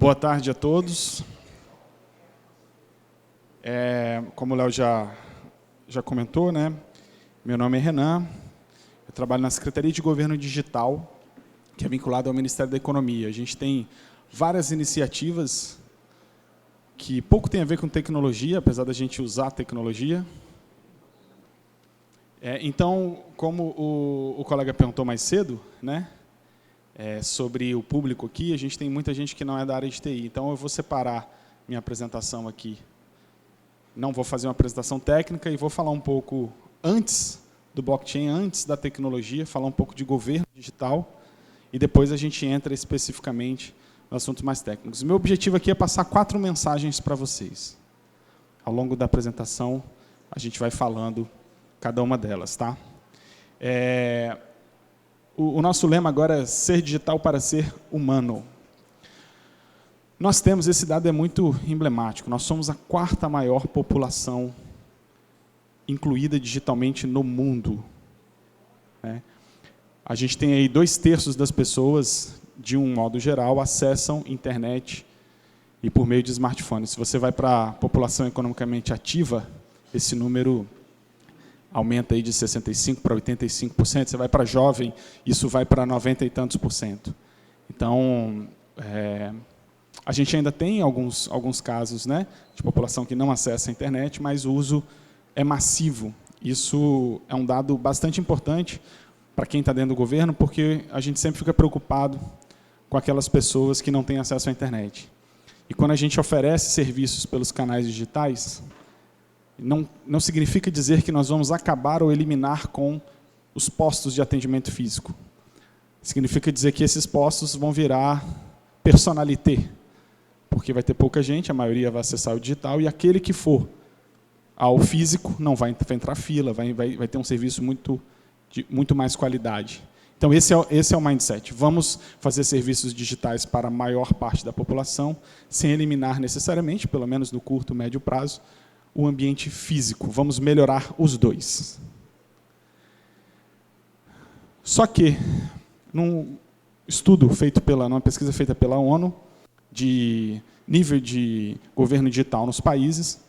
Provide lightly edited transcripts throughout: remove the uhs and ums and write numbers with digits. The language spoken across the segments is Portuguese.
Boa tarde a todos. Como o Léo já comentou, né? Meu nome é Renan, eu trabalho na Secretaria de Governo Digital, que é vinculada ao Ministério da Economia. A gente tem várias iniciativas que pouco tem a ver com tecnologia, apesar da gente usar a tecnologia. Então, como o colega perguntou mais cedo, né? Sobre o público aqui, a gente tem muita gente que não é da área de TI. Então, eu vou separar minha apresentação aqui. Não vou fazer uma apresentação técnica e vou falar um pouco antes do blockchain, antes da tecnologia, falar um pouco de governo digital, e depois a gente entra especificamente nos assuntos mais técnicos. Meu objetivo aqui é passar 4 mensagens para vocês. Ao longo da apresentação, a gente vai falando cada uma delas, tá? O nosso lema agora é ser digital para ser humano. Nós temos, esse dado é muito emblemático, nós somos a 4ª maior população incluída digitalmente no mundo. A gente tem aí 2/3 das pessoas, de um modo geral, acessam internet e por meio de smartphones. Se você vai para a população economicamente ativa, esse número aumenta aí de 65% para 85%, você vai para jovem, isso vai para 90 e tantos %. Então, a gente ainda tem alguns casos, né, de população que não acessa a internet, mas o uso é massivo. Isso é um dado bastante importante para quem está dentro do governo, porque a gente sempre fica preocupado com aquelas pessoas que não têm acesso à internet. E quando a gente oferece serviços pelos canais digitais, não significa dizer que nós vamos acabar ou eliminar com os postos de atendimento físico. Significa dizer que esses postos vão virar personalité, porque vai ter pouca gente, a maioria vai acessar o digital, e aquele que for ao físico não vai entrar fila, vai ter um serviço de muito mais qualidade. Então, esse é o mindset. Vamos fazer serviços digitais para a maior parte da população, sem eliminar necessariamente, pelo menos no curto, médio prazo, o ambiente físico. Vamos melhorar os dois. Só que, num estudo feito numa pesquisa feita pela ONU, de nível de governo digital nos países,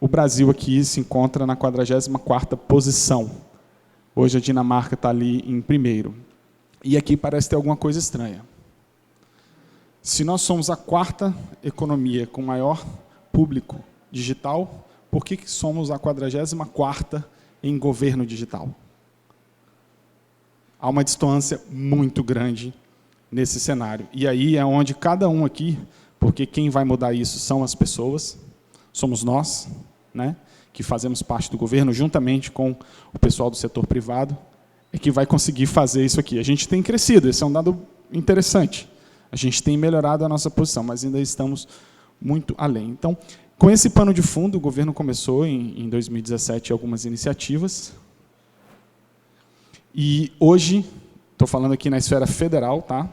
o Brasil aqui se encontra na 44ª posição. Hoje a Dinamarca está ali em primeiro. E aqui parece ter alguma coisa estranha. Se nós somos a 4ª economia com maior público digital, por que somos a 44ª em governo digital? Há uma distância muito grande nesse cenário. E aí é onde cada um aqui, porque quem vai mudar isso são as pessoas, somos nós, né, que fazemos parte do governo, juntamente com o pessoal do setor privado, é que vai conseguir fazer isso aqui. A gente tem crescido, esse é um dado interessante. A gente tem melhorado a nossa posição, mas ainda estamos muito além. Então, com esse pano de fundo, o governo começou, em 2017, algumas iniciativas. E hoje, estou falando aqui na esfera federal, tá?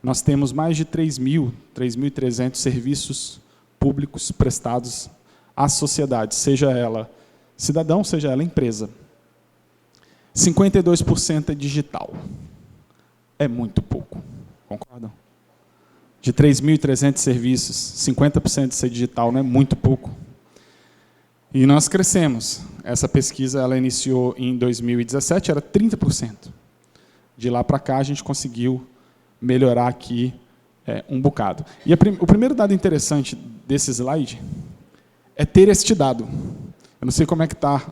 Nós temos mais de 3.300 serviços públicos prestados à sociedade, seja ela cidadão, seja ela empresa. 52% é digital. É muito pouco, concordam? De 3.300 serviços, 50% de ser digital não é muito pouco. E nós crescemos. Essa pesquisa ela iniciou em 2017, era 30%. De lá para cá, a gente conseguiu melhorar aqui um bocado. E o primeiro dado interessante desse slide é ter este dado. Eu não sei como é que está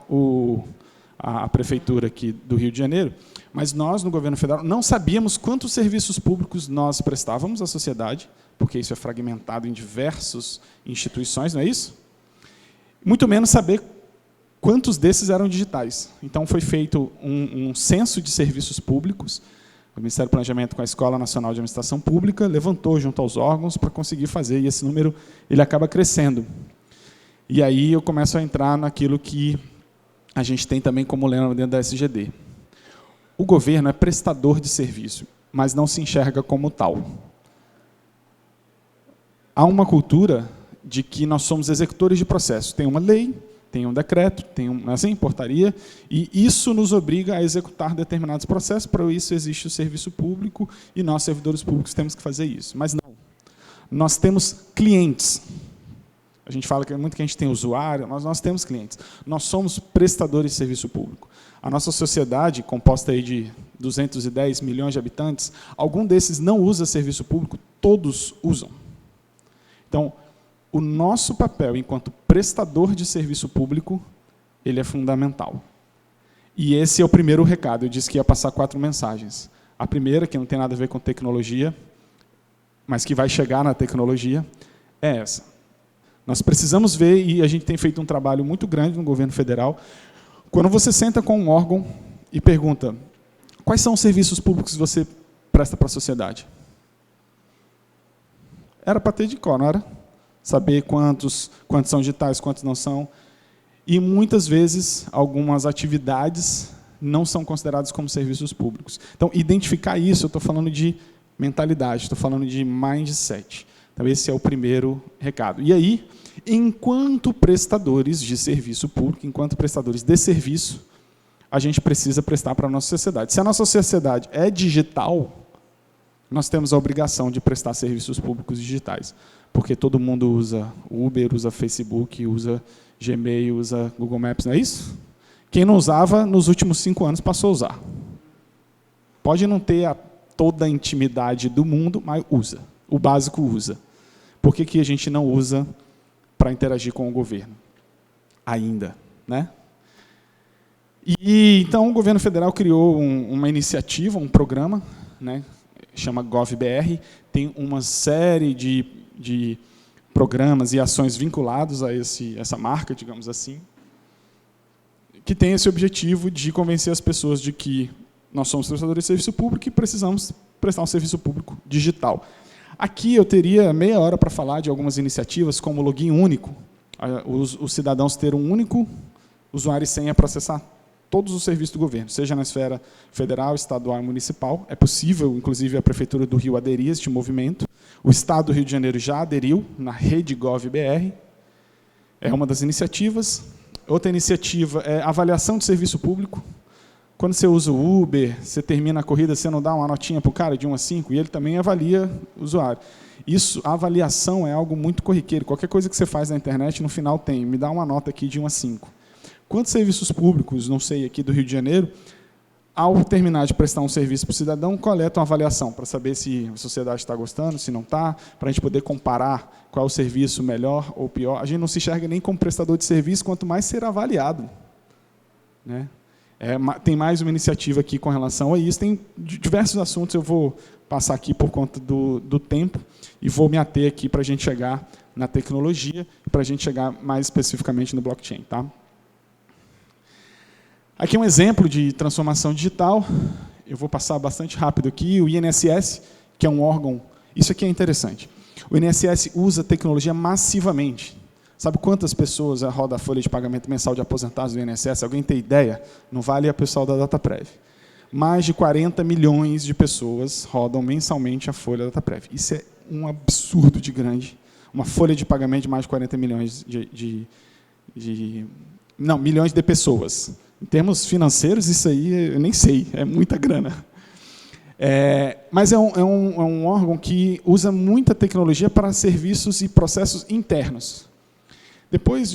a prefeitura aqui do Rio de Janeiro, mas nós, no governo federal, não sabíamos quantos serviços públicos nós prestávamos à sociedade, porque isso é fragmentado em diversas instituições, não é isso? Muito menos saber quantos desses eram digitais. Então, foi feito um censo de serviços públicos, o Ministério do Planejamento com a Escola Nacional de Administração Pública levantou junto aos órgãos para conseguir fazer, e esse número ele acaba crescendo. E aí eu começo a entrar naquilo que a gente tem também como lema dentro da SGD. O governo é prestador de serviço, mas não se enxerga como tal. Há uma cultura de que nós somos executores de processos. Tem uma lei, tem um decreto, tem uma portaria, e isso nos obriga a executar determinados processos. Para isso existe o serviço público, e nós, servidores públicos, temos que fazer isso. Mas não. nós temos clientes. A gente fala que muito que a gente tem usuário, mas nós temos clientes. Nós somos prestadores de serviço público. A nossa sociedade, composta aí de 210 milhões de habitantes, algum desses não usa serviço público, todos usam. Então, o nosso papel enquanto prestador de serviço público, ele é fundamental. E esse é o primeiro recado. Eu disse que ia passar 4 mensagens. A primeira, que não tem nada a ver com tecnologia, mas que vai chegar na tecnologia, é essa. Nós precisamos ver, e a gente tem feito um trabalho muito grande no governo federal, quando você senta com um órgão e pergunta quais são os serviços públicos que você presta para a sociedade. Era para ter de cor, não era? Saber quantos são digitais, quantos não são. E, muitas vezes, algumas atividades não são consideradas como serviços públicos. Então, identificar isso, eu estou falando de mentalidade, estou falando de mindset. Então, esse é o primeiro recado. E aí, enquanto prestadores de serviço público, enquanto prestadores de serviço, a gente precisa prestar para a nossa sociedade. Se a nossa sociedade é digital, nós temos a obrigação de prestar serviços públicos digitais, porque todo mundo usa Uber, usa Facebook, usa Gmail, usa Google Maps, não é isso? Quem não usava, nos últimos 5 anos, passou a usar. Pode não ter toda a intimidade do mundo, mas usa. O básico usa. Por que a gente não usa para interagir com o governo? Ainda, né? E então o governo federal criou uma iniciativa, um programa, né, chama GovBR, tem uma série de programas e ações vinculados a essa marca, digamos assim, que tem esse objetivo de convencer as pessoas de que nós somos prestadores de serviço público e precisamos prestar um serviço público digital. Aqui eu teria meia hora para falar de algumas iniciativas, como o login único, os cidadãos terem um único usuário e senha para acessar todos os serviços do governo, seja na esfera federal, estadual e municipal. É possível, inclusive, a Prefeitura do Rio aderir a este movimento. O Estado do Rio de Janeiro já aderiu na rede GovBR. É uma das iniciativas. Outra iniciativa é a avaliação de serviço público. Quando você usa o Uber, você termina a corrida, você não dá uma notinha para o cara de 1 a 5, e ele também avalia o usuário. Isso, a avaliação é algo muito corriqueiro. Qualquer coisa que você faz na internet, no final tem, me dá uma nota aqui de 1 a 5. Quantos serviços públicos, não sei, aqui do Rio de Janeiro, ao terminar de prestar um serviço para o cidadão, coletam uma avaliação para saber se a sociedade está gostando, se não está, para a gente poder comparar qual é o serviço melhor ou pior. A gente não se enxerga nem como prestador de serviço, quanto mais ser avaliado, né? Tem mais uma iniciativa aqui com relação a isso. Tem diversos assuntos, eu vou passar aqui por conta do tempo e vou me ater aqui para a gente chegar na tecnologia e para a gente chegar mais especificamente no blockchain. Tá? Aqui um exemplo de transformação digital. Eu vou passar bastante rápido aqui. O INSS, que é um órgão... Isso aqui é interessante. O INSS usa tecnologia massivamente. Sabe quantas pessoas roda a folha de pagamento mensal de aposentados do INSS? Alguém tem ideia? Não vale a pessoal da Dataprev. Mais de 40 milhões de pessoas rodam mensalmente a folha da Dataprev. Isso é um absurdo de grande. Uma folha de pagamento de mais de 40 milhões milhões de pessoas. Em termos financeiros, isso aí eu nem sei, é muita grana. Mas é um órgão que usa muita tecnologia para serviços e processos internos. Depois,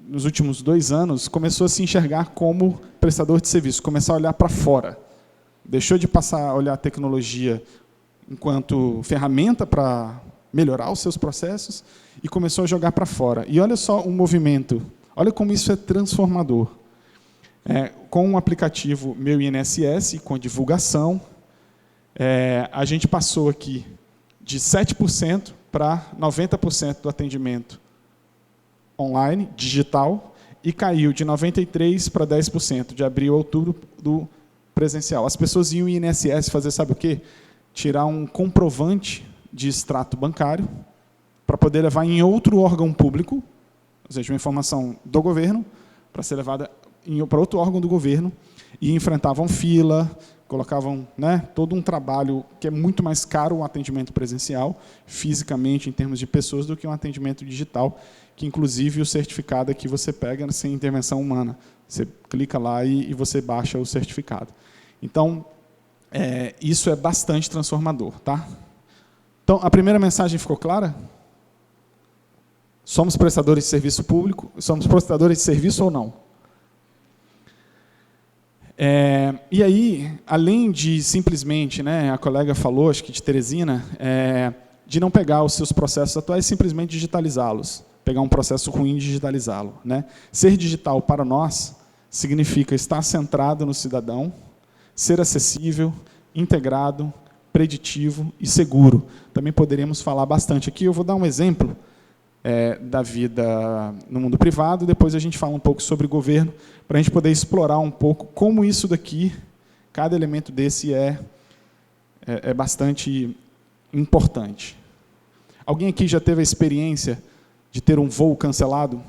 nos últimos 2 anos, começou a se enxergar como prestador de serviço, começar a olhar para fora. Deixou de passar a olhar a tecnologia enquanto ferramenta para melhorar os seus processos e começou a jogar para fora. E olha só o movimento, olha como isso é transformador. Com um aplicativo Meu INSS, com divulgação, a gente passou aqui de 7% para 90% do atendimento online, digital, e caiu de 93% para 10%, de abril a outubro, do presencial. As pessoas iam ao INSS fazer, sabe o quê? Tirar um comprovante de extrato bancário para poder levar em outro órgão público, ou seja, uma informação do governo, para ser levada para outro órgão do governo, e enfrentavam fila, colocavam, né, todo um trabalho que é muito mais caro um atendimento presencial, fisicamente, em termos de pessoas, do que um atendimento digital, que, inclusive, o certificado aqui você pega sem intervenção humana. Você clica lá e você baixa o certificado. Então, isso é bastante transformador. Tá? Então, a primeira mensagem ficou clara? Somos prestadores de serviço público? Somos prestadores de serviço ou não? E aí, além de simplesmente, né, a colega falou, acho que de Teresina, de não pegar os seus processos atuais e simplesmente digitalizá-los. Pegar um processo ruim e digitalizá-lo. Né? Ser digital para nós significa estar centrado no cidadão, ser acessível, integrado, preditivo e seguro. Também poderíamos falar bastante aqui. Eu vou dar um exemplo da vida no mundo privado, depois a gente fala um pouco sobre governo, para a gente poder explorar um pouco como isso daqui, cada elemento desse é bastante importante. Alguém aqui já teve a experiência de ter um voo cancelado?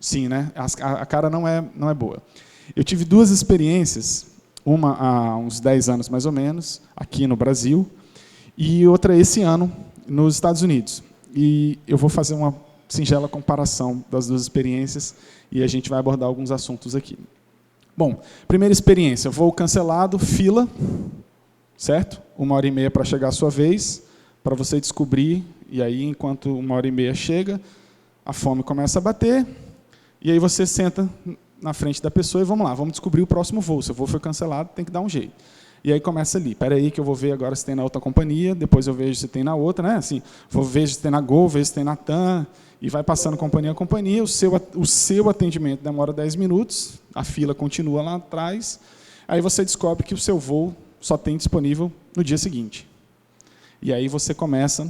Sim, né? A cara não é boa. Eu tive 2 experiências, uma há uns 10 anos mais ou menos, aqui no Brasil, e outra esse ano, nos Estados Unidos. E eu vou fazer uma singela comparação das 2 experiências e a gente vai abordar alguns assuntos aqui. Bom, primeira experiência, voo cancelado, fila, certo? 1h30 para chegar a sua vez, para você descobrir, e aí, enquanto 1h30 chega, a fome começa a bater, e aí você senta na frente da pessoa e vamos lá, vamos descobrir o próximo voo. Se o voo foi cancelado, tem que dar um jeito. E aí começa ali, espera aí que eu vou ver agora se tem na outra companhia, depois eu vejo se tem na outra, né? Assim, vou ver se tem na Gol, vejo se tem na TAM, e vai passando companhia a companhia, o seu atendimento demora 10 minutos, a fila continua lá atrás, aí você descobre que o seu voo só tem disponível no dia seguinte. E aí você começa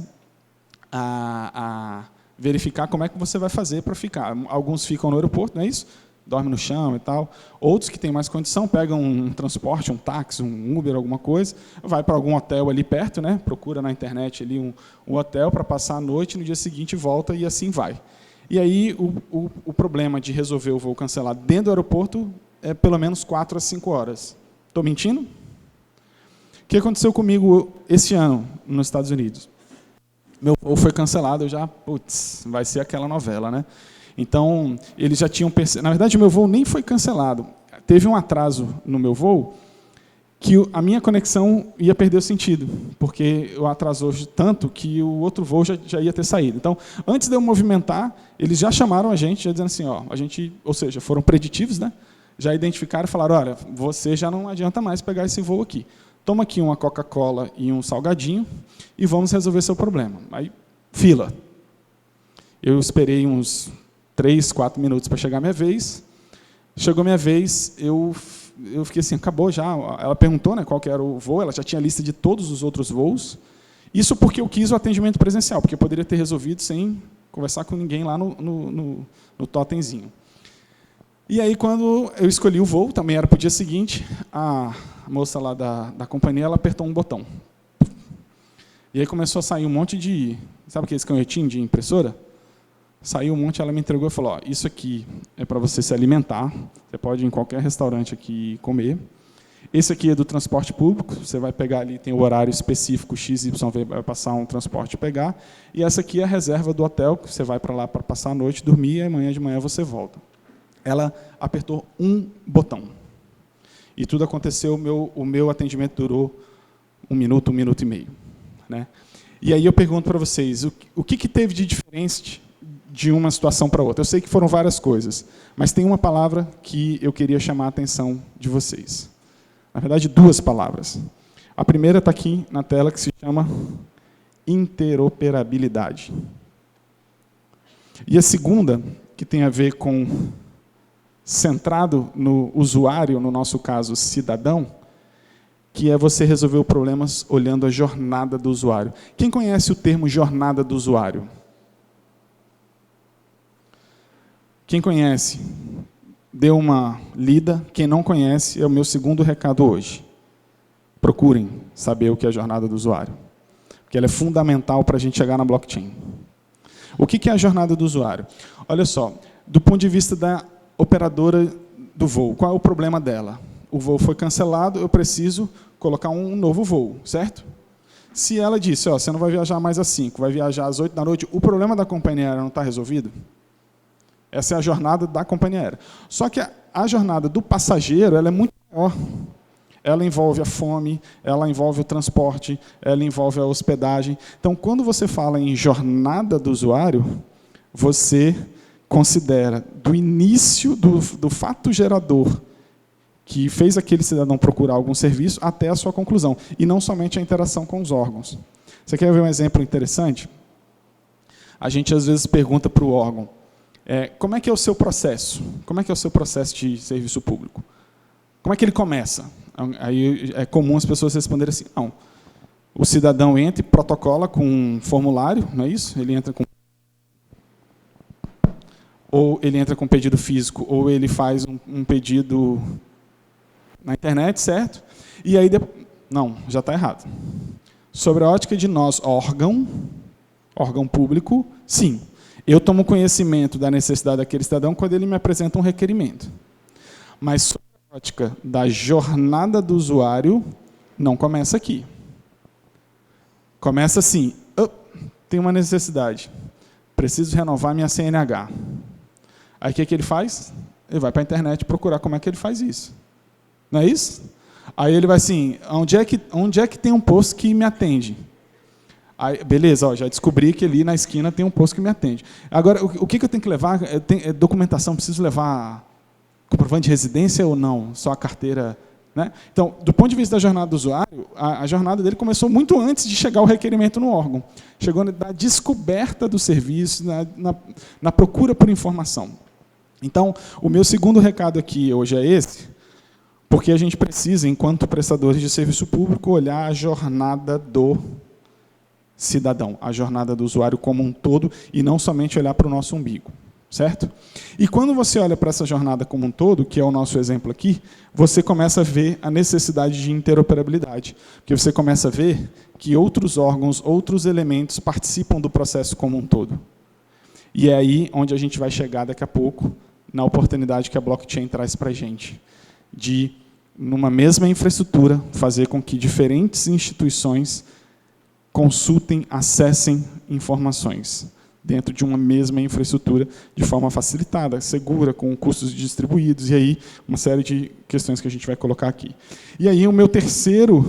a verificar como é que você vai fazer para ficar. Alguns ficam no aeroporto, não é isso? Dorme no chão e tal. Outros que têm mais condição, pegam um transporte, um táxi, um Uber, alguma coisa, vai para algum hotel ali perto, né? Procura na internet ali um hotel para passar a noite, no dia seguinte volta e assim vai. E aí o problema de resolver o voo cancelado dentro do aeroporto é pelo menos 4 a 5 horas. Estou mentindo? O que aconteceu comigo esse ano nos Estados Unidos? Meu voo foi cancelado, eu já, putz, vai ser aquela novela, né? Então, eles já tinham percebido. Na verdade, o meu voo nem foi cancelado. Teve um atraso no meu voo que a minha conexão ia perder o sentido, porque eu atrasou tanto que o outro voo já ia ter saído. Então, antes de eu movimentar, eles já chamaram a gente, já dizendo assim, ó, ou seja, foram preditivos, né? Já identificaram e falaram, olha, você já não adianta mais pegar esse voo aqui. Toma aqui uma Coca-Cola e um salgadinho e vamos resolver seu problema. Aí, fila. Eu esperei uns 3, 4 minutos para chegar a minha vez. Chegou a minha vez, eu fiquei assim, acabou já. Ela perguntou, né, qual que era o voo, ela já tinha a lista de todos os outros voos. Isso porque eu quis o atendimento presencial, porque eu poderia ter resolvido sem conversar com ninguém lá no totemzinho. E aí, quando eu escolhi o voo, também era para o dia seguinte, a moça lá da companhia, ela apertou um botão. E aí começou a sair um monte de... Sabe aqueles canhotinhos de impressora? Saiu um monte, ela me entregou e falou, ó, isso aqui é para você se alimentar, você pode ir em qualquer restaurante aqui comer. Esse aqui é do transporte público, você vai pegar ali, tem o horário específico, XY, vai passar um transporte e pegar. E essa aqui é a reserva do hotel, que você vai para lá para passar a noite, dormir, e amanhã de manhã você volta. Ela apertou um botão. E tudo aconteceu, o meu atendimento durou 1 minuto, 1 minuto e meio. Né? E aí eu pergunto para vocês, o que teve de diferente de uma situação para outra? Eu sei que foram várias coisas, mas tem uma palavra que eu queria chamar a atenção de vocês. Na verdade, 2 palavras. A primeira está aqui na tela, que se chama interoperabilidade. E a segunda, que tem a ver com centrado no usuário, no nosso caso, cidadão, que é você resolver os problemas olhando a jornada do usuário. Quem conhece o termo jornada do usuário? Quem conhece, dê uma lida. Quem não conhece, é o meu segundo recado hoje. Procurem saber o que é a jornada do usuário, porque ela é fundamental para a gente chegar na blockchain. O que é a jornada do usuário? Olha só, do ponto de vista da operadora do voo, qual é o problema dela? O voo foi cancelado, eu preciso colocar um novo voo, certo? Se ela disse, ó, você não vai viajar mais às 5, vai viajar às 8 da noite, o problema da companhia aérea não está resolvido? Essa é a jornada da companhia aérea. Só que a jornada do passageiro ela é muito maior. ela envolve a fome, ela envolve o transporte, ela envolve a hospedagem. Então, quando você fala em jornada do usuário, você considera do início do fato gerador que fez aquele cidadão procurar algum serviço até a sua conclusão, e não somente a interação com os órgãos. Você quer ver um exemplo interessante? A gente, às vezes, pergunta para o órgão, como é que é o seu processo? Como é que é o seu processo de serviço público? Como é que ele começa? Aí é comum as pessoas responderem assim, não, o cidadão entra e protocola com um formulário, não é isso? Ele entra com... Ou ele entra com um pedido físico, ou ele faz um pedido na internet, certo? E aí, não, já está errado. Sobre a ótica de nós, órgão público, sim. Eu tomo conhecimento da necessidade daquele cidadão quando ele me apresenta um requerimento. Mas sobre a ótica da jornada do usuário, não começa aqui. Começa assim, tem uma necessidade, preciso renovar minha CNH. Aí o que ele faz? Ele vai para a internet procurar como é que ele faz isso. Não é isso? Aí ele vai assim, onde é que tem um posto que me atende? Aí, beleza, já descobri que ali na esquina tem um posto que me atende. Agora, o que eu tenho que levar? Documentação, preciso levar comprovante de residência ou não? Só a carteira? Né? Então, do ponto de vista da jornada do usuário, a jornada dele começou muito antes de chegar o requerimento no órgão. Chegou na descoberta do serviço, na procura por informação. Então, o meu segundo recado aqui hoje é esse, porque a gente precisa, enquanto prestadores de serviço público, olhar a jornada do cidadão, a jornada do usuário como um todo, e não somente olhar para o nosso umbigo, certo? E quando você olha para essa jornada como um todo, que é o nosso exemplo aqui, você começa a ver a necessidade de interoperabilidade, porque você começa a ver que outros órgãos, outros elementos participam do processo como um todo. E é aí onde a gente vai chegar daqui a pouco, na oportunidade que a blockchain traz para a gente, de, numa mesma infraestrutura, fazer com que diferentes instituições consultem, acessem informações dentro de uma mesma infraestrutura de forma facilitada, segura, com custos distribuídos, e aí uma série de questões que a gente vai colocar aqui. E aí o meu terceira...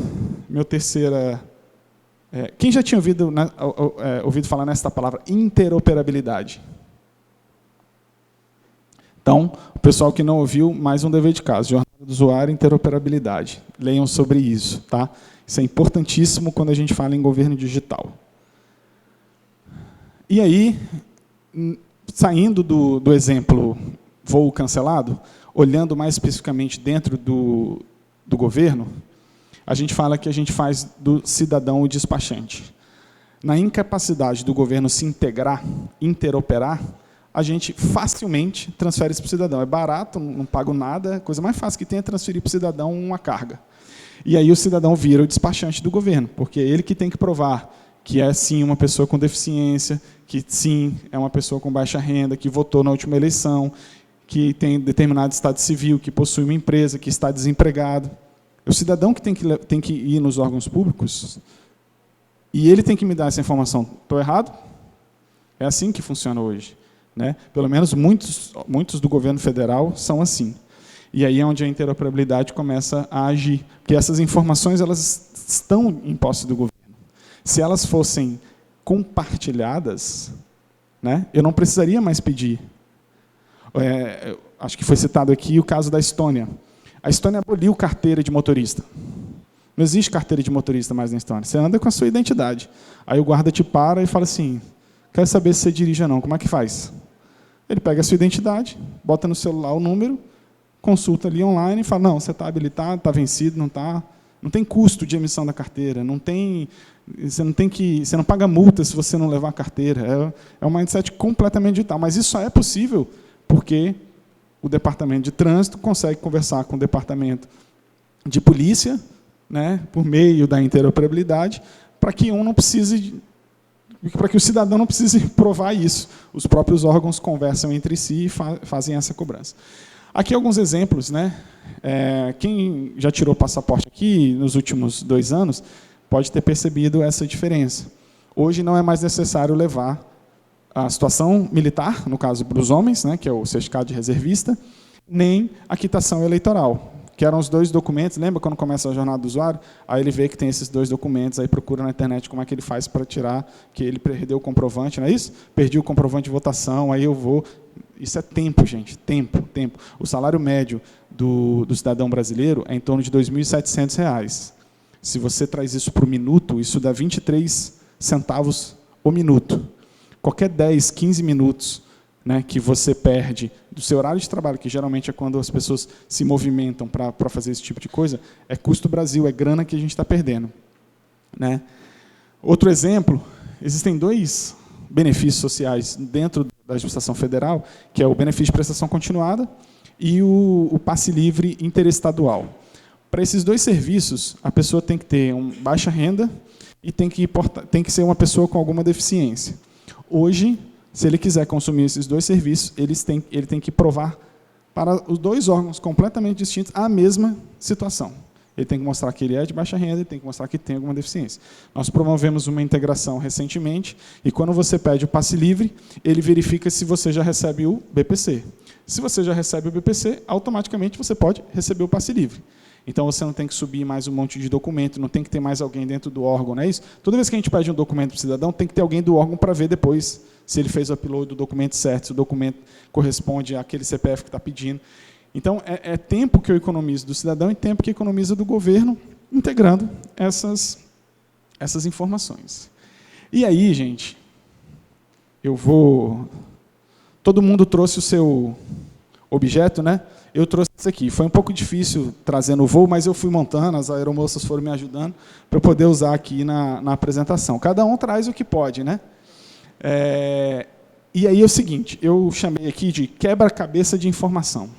quem já tinha ouvido falar nesta palavra interoperabilidade? Então, o pessoal que não ouviu, mais um dever de casa, jornada do usuário, interoperabilidade. Leiam sobre isso, tá? Isso é importantíssimo quando a gente fala em governo digital. E aí, saindo do exemplo voo cancelado, olhando mais especificamente dentro do governo, a gente fala que a gente faz do cidadão o despachante. Na incapacidade do governo se integrar, interoperar, a gente facilmente transfere isso para o cidadão. É barato, não pago nada, a coisa mais fácil que tem é transferir para o cidadão uma carga. E aí o cidadão vira o despachante do governo, porque é ele que tem que provar que é, sim, uma pessoa com deficiência, que, sim, é uma pessoa com baixa renda, que votou na última eleição, que tem determinado estado civil, que possui uma empresa, que está desempregado. É o cidadão que tem que ir nos órgãos públicos e ele tem que me dar essa informação. Estou errado? É assim que funciona hoje. Né? Pelo menos muitos do governo federal são assim. E aí é onde a interoperabilidade começa a agir. Porque essas informações elas estão em posse do governo. Se elas fossem compartilhadas, né, eu não precisaria mais pedir. Acho que foi citado aqui o caso da Estônia. A Estônia aboliu carteira de motorista. Não existe carteira de motorista mais na Estônia. Você anda com a sua identidade. Aí o guarda te para e fala assim, quero saber se você dirige ou não, como é que faz? Ele pega a sua identidade, bota no celular o número, consulta ali online e fala, não, você está habilitado, está vencido, não está. Não tem custo de emissão da carteira, você não paga multa se você não levar a carteira. É um mindset completamente digital. Mas isso só é possível porque o departamento de trânsito consegue conversar com o departamento de polícia, né, por meio da interoperabilidade, para que o cidadão não precise provar isso. Os próprios órgãos conversam entre si e fazem essa cobrança. Aqui alguns exemplos, né? Quem já tirou passaporte aqui nos últimos 2 anos pode ter percebido essa diferença. Hoje não é mais necessário levar a situação militar, no caso para os homens, né, que é o certificado de reservista, nem a quitação eleitoral, que eram os 2 documentos. Lembra quando começa a jornada do usuário? Aí ele vê que tem esses 2 documentos, aí procura na internet como é que ele faz para tirar, que ele perdeu o comprovante, não é isso? Perdi o comprovante de votação, aí eu vou... Isso é tempo, gente, tempo. O salário médio do cidadão brasileiro é em torno de R$ 2.700. Se você traz isso para o minuto, isso dá 23 centavos o minuto. Qualquer 10, 15 minutos, né, que você perde do seu horário de trabalho, que geralmente é quando as pessoas se movimentam para fazer esse tipo de coisa, é custo Brasil, é grana que a gente está perdendo. Né? Outro exemplo, existem 2 benefícios sociais dentro da administração federal, que é o benefício de prestação continuada e o passe livre interestadual. Para esses 2 serviços, a pessoa tem que ter baixa renda e tem que ser uma pessoa com alguma deficiência. Hoje, se ele quiser consumir esses 2 serviços, ele tem que provar para os 2 órgãos completamente distintos a mesma situação. Ele tem que mostrar que ele é de baixa renda e tem que mostrar que tem alguma deficiência. Nós promovemos uma integração recentemente e, quando você pede o passe livre, ele verifica se você já recebe o BPC. Se você já recebe o BPC, automaticamente você pode receber o passe livre. Então, você não tem que subir mais um monte de documento, não tem que ter mais alguém dentro do órgão, não é isso? Toda vez que a gente pede um documento para o cidadão, tem que ter alguém do órgão para ver depois se ele fez o upload do documento certo, se o documento corresponde àquele CPF que está pedindo. Então, é tempo que eu economizo do cidadão e tempo que economiza do governo, integrando essas informações. E aí, gente, todo mundo trouxe o seu objeto, né? Eu trouxe isso aqui. Foi um pouco difícil trazer no voo, mas eu fui montando, as aeromoças foram me ajudando para eu poder usar aqui na apresentação. Cada um traz o que pode, né? E aí é o seguinte, eu chamei aqui de quebra-cabeça de informação.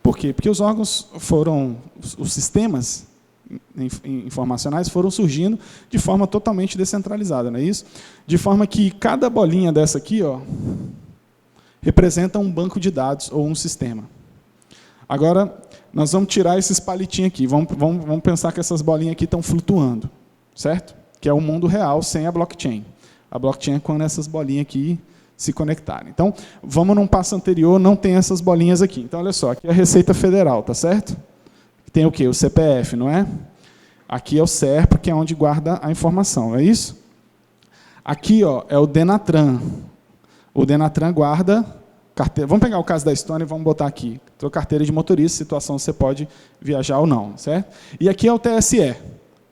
Por quê? Porque os órgãos os sistemas informacionais foram surgindo de forma totalmente descentralizada, não é isso? De forma que cada bolinha dessa aqui, ó, representa um banco de dados ou um sistema. Agora, nós vamos tirar esses palitinhos aqui, vamos pensar que essas bolinhas aqui estão flutuando, certo? Que é o mundo real sem a blockchain. A blockchain é quando essas bolinhas aqui se conectarem. Então, vamos num passo anterior, não tem essas bolinhas aqui. Então, olha só, aqui é a Receita Federal, tá certo? Tem o quê? O CPF, não é? Aqui é o CERP, que é onde guarda a informação, é isso? Aqui, ó, é o Denatran. O Denatran guarda carteira. Vamos pegar o caso da Estônia e vamos botar aqui. Sua carteira de motorista, situação você pode viajar ou não, certo? E aqui é o TSE,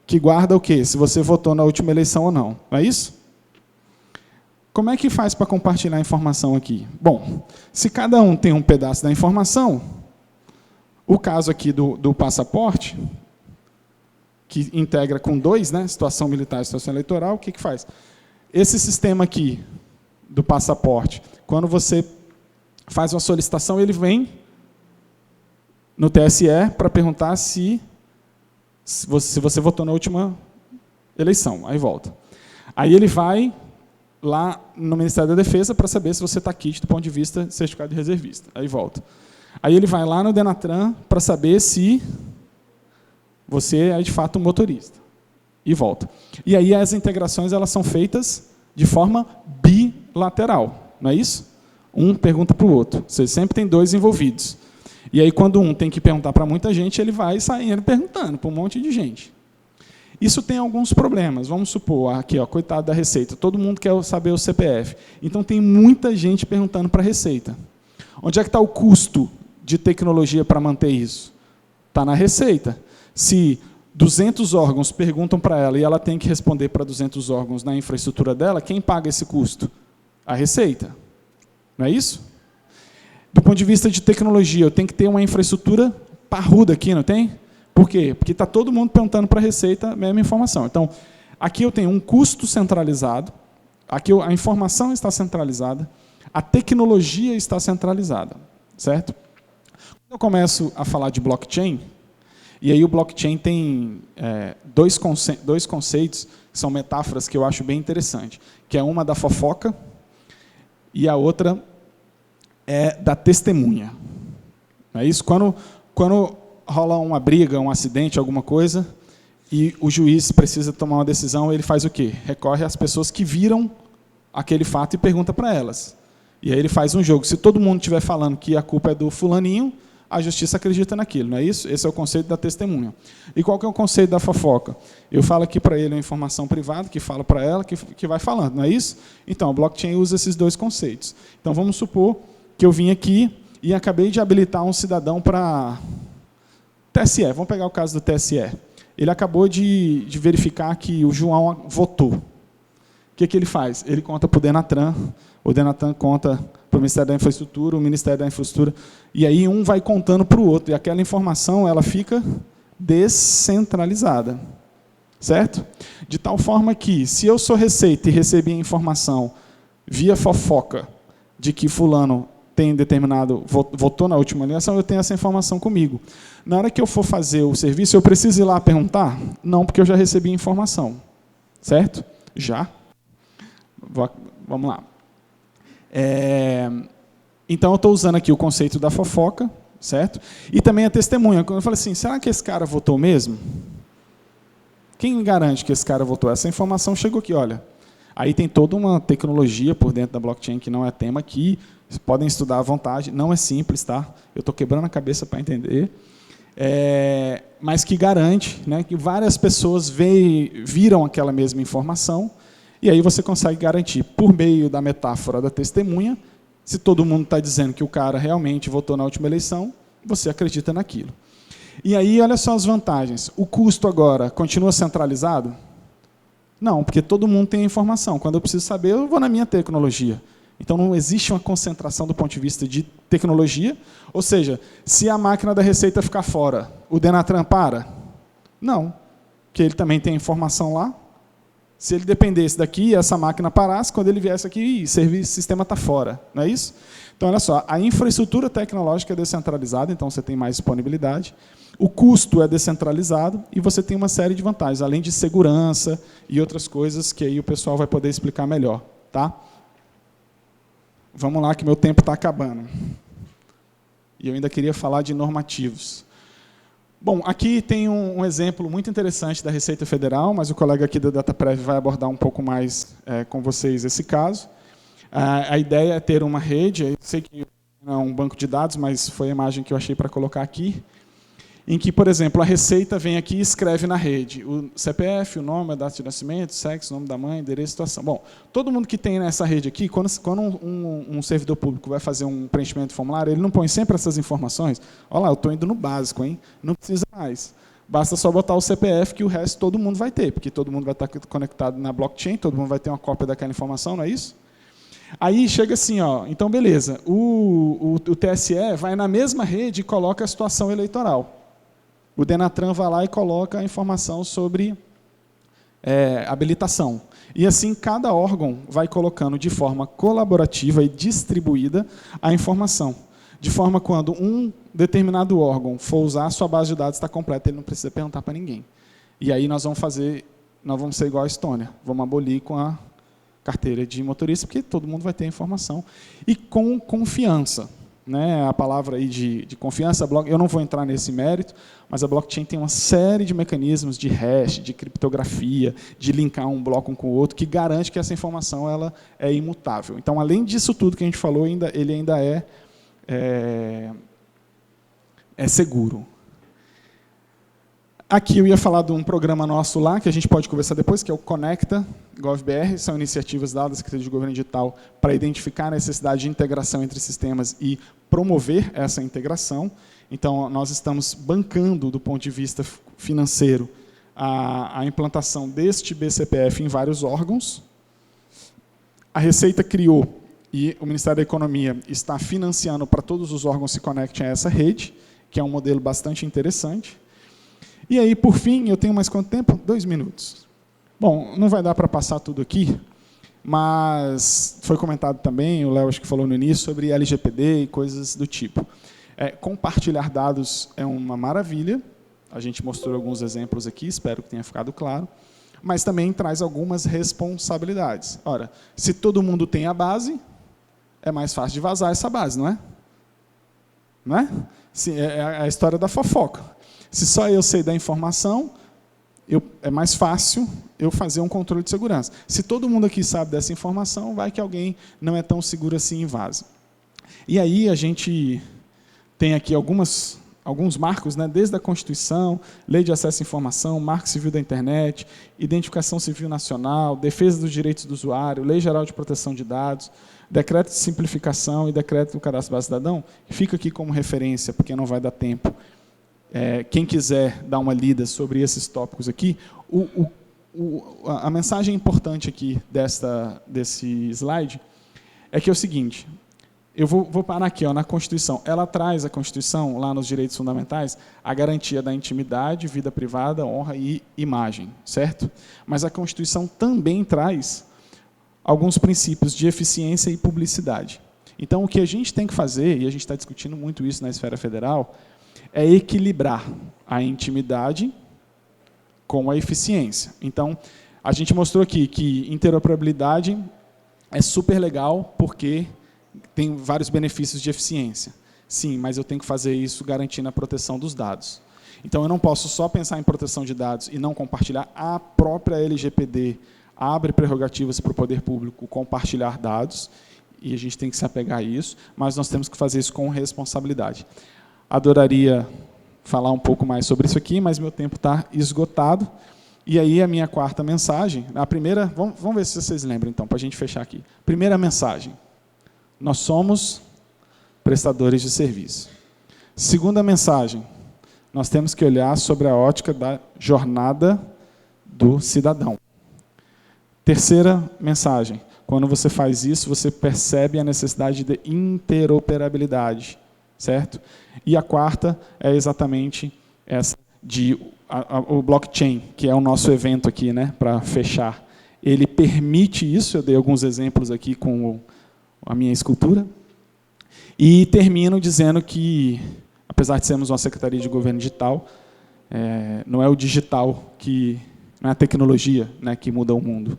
que guarda o quê? Se você votou na última eleição ou não, não é isso? Como é que faz para compartilhar a informação aqui? Bom, se cada um tem um pedaço da informação, o caso aqui do passaporte, que integra com 2, né, situação militar e situação eleitoral, o que faz? Esse sistema aqui do passaporte, quando você faz uma solicitação, ele vem no TSE para perguntar se você votou na última eleição, aí volta. Aí ele vai lá no Ministério da Defesa para saber se você está kit do ponto de vista certificado de reservista. Aí volta. Aí ele vai lá no Denatran para saber se você é, de fato, um motorista. E volta. E aí as integrações elas são feitas de forma bilateral, não é isso? Um pergunta para o outro. Você sempre tem 2 envolvidos. E aí, quando um tem que perguntar para muita gente, ele vai saindo perguntando para um monte de gente. Isso tem alguns problemas. Vamos supor, aqui, ó, coitado da Receita, todo mundo quer saber o CPF. Então, tem muita gente perguntando para a Receita. Onde é que está o custo de tecnologia para manter isso? Está na Receita. Se 200 órgãos perguntam para ela e ela tem que responder para 200 órgãos na infraestrutura dela, quem paga esse custo? A Receita. Não é isso? Do ponto de vista de tecnologia, eu tenho que ter uma infraestrutura parruda aqui, não tem? Por quê? Porque está todo mundo perguntando para a Receita a mesma informação. Então, aqui eu tenho um custo centralizado, aqui a informação está centralizada, a tecnologia está centralizada, certo? Quando eu começo a falar de blockchain, e aí o blockchain tem dois conceitos, que são metáforas que eu acho bem interessante, que é uma da fofoca e a outra é da testemunha. Não é isso? Quando rola uma briga, um acidente, alguma coisa, e o juiz precisa tomar uma decisão, ele faz o quê? Recorre às pessoas que viram aquele fato e pergunta para elas. E aí ele faz um jogo. Se todo mundo estiver falando que a culpa é do fulaninho, a justiça acredita naquilo, não é isso? Esse é o conceito da testemunha. E qual que é o conceito da fofoca? Eu falo aqui para ele uma informação privada, que fala para ela, que vai falando, não é isso? Então, o blockchain usa esses dois conceitos. Então, vamos supor que eu vim aqui e acabei de habilitar um cidadão para TSE. Vamos pegar o caso do TSE. Ele acabou de verificar que o João votou. O que ele faz? Ele conta para o Denatran conta para o Ministério da Infraestrutura, o Ministério da Infraestrutura, e aí um vai contando para o outro, e aquela informação ela fica descentralizada. Certo? De tal forma que, se eu sou Receita e recebi a informação via fofoca de que fulano tem determinado, votou na última eleição, eu tenho essa informação comigo. Na hora que eu for fazer o serviço, eu preciso ir lá perguntar? Não, porque eu já recebi a informação. Certo? Já. Vamos lá. Então, eu estou usando aqui o conceito da fofoca, certo? E também a testemunha. Quando eu falo assim, será que esse cara votou mesmo? Quem garante que esse cara votou? Essa informação chegou aqui, olha. Aí tem toda uma tecnologia por dentro da blockchain, que não é tema aqui, vocês podem estudar à vontade, não é simples, tá? Eu estou quebrando a cabeça para entender. Mas que garante, né, que várias pessoas viram aquela mesma informação, e aí você consegue garantir, por meio da metáfora da testemunha, se todo mundo está dizendo que o cara realmente votou na última eleição, você acredita naquilo. E aí, olha só as vantagens. O custo agora continua centralizado? Não, porque todo mundo tem a informação. Quando eu preciso saber, eu vou na minha tecnologia. Então, não existe uma concentração do ponto de vista de tecnologia. Ou seja, se a máquina da Receita ficar fora, o Denatran para? Não, porque ele também tem a informação lá. Se ele dependesse daqui e essa máquina parasse, quando ele viesse aqui, o sistema está fora. Não é isso? Então, olha só, a infraestrutura tecnológica é descentralizada, então você tem mais disponibilidade. O custo é descentralizado e você tem uma série de vantagens, além de segurança e outras coisas que aí o pessoal vai poder explicar melhor. Tá? Vamos lá, que meu tempo está acabando. E eu ainda queria falar de normativos. Bom, aqui tem um exemplo muito interessante da Receita Federal, mas o colega aqui da DataPrev vai abordar um pouco mais com vocês esse caso. A ideia é ter uma rede, eu sei que não é um banco de dados, mas foi a imagem que eu achei para colocar aqui, em que, por exemplo, a Receita vem aqui e escreve na rede o CPF, o nome, a data de nascimento, sexo, nome da mãe, endereço, situação. Bom, todo mundo que tem nessa rede aqui, quando um servidor público vai fazer um preenchimento de formulário, ele não põe sempre essas informações. Olha lá, eu estou indo no básico, hein? Não precisa mais. Basta só botar o CPF, que o resto todo mundo vai ter, porque todo mundo vai estar conectado na blockchain, todo mundo vai ter uma cópia daquela informação, não é isso? Aí chega assim, ó, então beleza, o TSE vai na mesma rede e coloca a situação eleitoral. O Denatran vai lá e coloca a informação sobre habilitação. E assim, cada órgão vai colocando de forma colaborativa e distribuída a informação. De forma que quando um determinado órgão for usar, a sua base de dados está completa, ele não precisa perguntar para ninguém. E aí nós vamos ser igual a Estônia, vamos abolir com a carteira de motorista, porque todo mundo vai ter a informação. E com confiança. Né, a palavra aí de confiança, eu não vou entrar nesse mérito, mas a blockchain tem uma série de mecanismos de hash, de criptografia, de linkar um bloco um com o outro, que garante que essa informação ela é imutável. Então, além disso tudo que a gente falou, ele ainda é seguro. Aqui eu ia falar de um programa nosso lá, que a gente pode conversar depois, que é o Conecta GovBR, são iniciativas da Secretaria de Governo Digital para identificar a necessidade de integração entre sistemas e promover essa integração. Então, nós estamos bancando, do ponto de vista financeiro, a implantação deste BCPF em vários órgãos. A Receita criou, e o Ministério da Economia está financiando para todos os órgãos se conectem a essa rede, que é um modelo bastante interessante. E aí, por fim, eu tenho mais quanto tempo? 2 minutos. Bom, não vai dar para passar tudo aqui, mas foi comentado também, o Léo acho que falou no início, sobre LGPD e coisas do tipo. Compartilhar dados é uma maravilha, a gente mostrou alguns exemplos aqui, espero que tenha ficado claro, mas também traz algumas responsabilidades. Ora, se todo mundo tem a base, é mais fácil de vazar essa base, não é? Não é? É a história da fofoca. Se só eu sei da informação, é mais fácil eu fazer um controle de segurança. Se todo mundo aqui sabe dessa informação, vai que alguém não é tão seguro assim e vaza. E aí a gente tem aqui alguns marcos, né, desde a Constituição, Lei de Acesso à Informação, Marco Civil da Internet, Identificação Civil Nacional, Defesa dos Direitos do Usuário, Lei Geral de Proteção de Dados, Decreto de Simplificação e Decreto do Cadastro Base Cidadão. Fica aqui como referência, porque não vai dar tempo. Quem quiser dar uma lida sobre esses tópicos aqui, a mensagem importante aqui desse slide é que é o seguinte: eu vou parar aqui, na Constituição. Ela traz, a Constituição, lá nos direitos fundamentais, a garantia da intimidade, vida privada, honra e imagem, certo? Mas a Constituição também traz alguns princípios de eficiência e publicidade. Então, o que a gente tem que fazer, e a gente está discutindo muito isso na esfera federal, é equilibrar a intimidade com a eficiência. Então, a gente mostrou aqui que interoperabilidade é super legal porque tem vários benefícios de eficiência. Sim, mas eu tenho que fazer isso garantindo a proteção dos dados. Então, eu não posso só pensar em proteção de dados e não compartilhar. A própria LGPD abre prerrogativas para o poder público compartilhar dados, e a gente tem que se apegar a isso, mas nós temos que fazer isso com responsabilidade. Adoraria falar um pouco mais sobre isso aqui, mas meu tempo está esgotado. E aí a minha quarta mensagem, a primeira, vamos ver se vocês lembram, então, para a gente fechar aqui. Primeira mensagem: nós somos prestadores de serviço. Segunda mensagem: nós temos que olhar sobre a ótica da jornada do cidadão. Terceira mensagem: quando você faz isso, você percebe a necessidade de interoperabilidade, certo? E a quarta é exatamente essa o blockchain, que é o nosso evento aqui, né, para fechar. Ele permite isso, eu dei alguns exemplos aqui com a minha escultura, e termino dizendo que, apesar de sermos uma Secretaria de Governo Digital, não é o digital não é a tecnologia, né, que muda o mundo.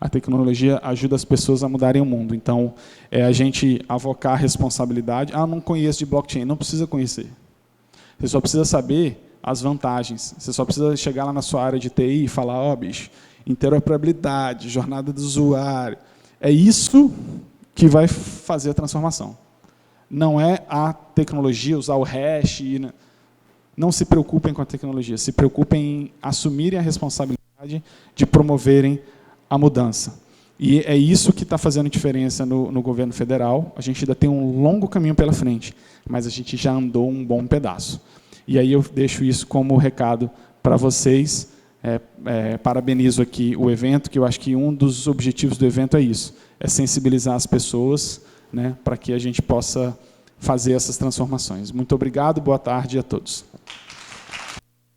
A tecnologia ajuda as pessoas a mudarem o mundo. Então, a gente avocar a responsabilidade. Não conheço de blockchain. Não precisa conhecer. Você só precisa saber as vantagens. Você só precisa chegar lá na sua área de TI e falar: bicho, interoperabilidade, jornada do usuário. É isso que vai fazer a transformação. Não é a tecnologia, usar o hash. Não se preocupem com a tecnologia. Se preocupem em assumirem a responsabilidade de promoverem a mudança. E é isso que está fazendo diferença no governo federal. A gente ainda tem um longo caminho pela frente, mas a gente já andou um bom pedaço. E aí eu deixo isso como recado para vocês. Parabenizo aqui o evento, que eu acho que um dos objetivos do evento é isso, é sensibilizar as pessoas, né, para que a gente possa fazer essas transformações. Muito obrigado, boa tarde a todos.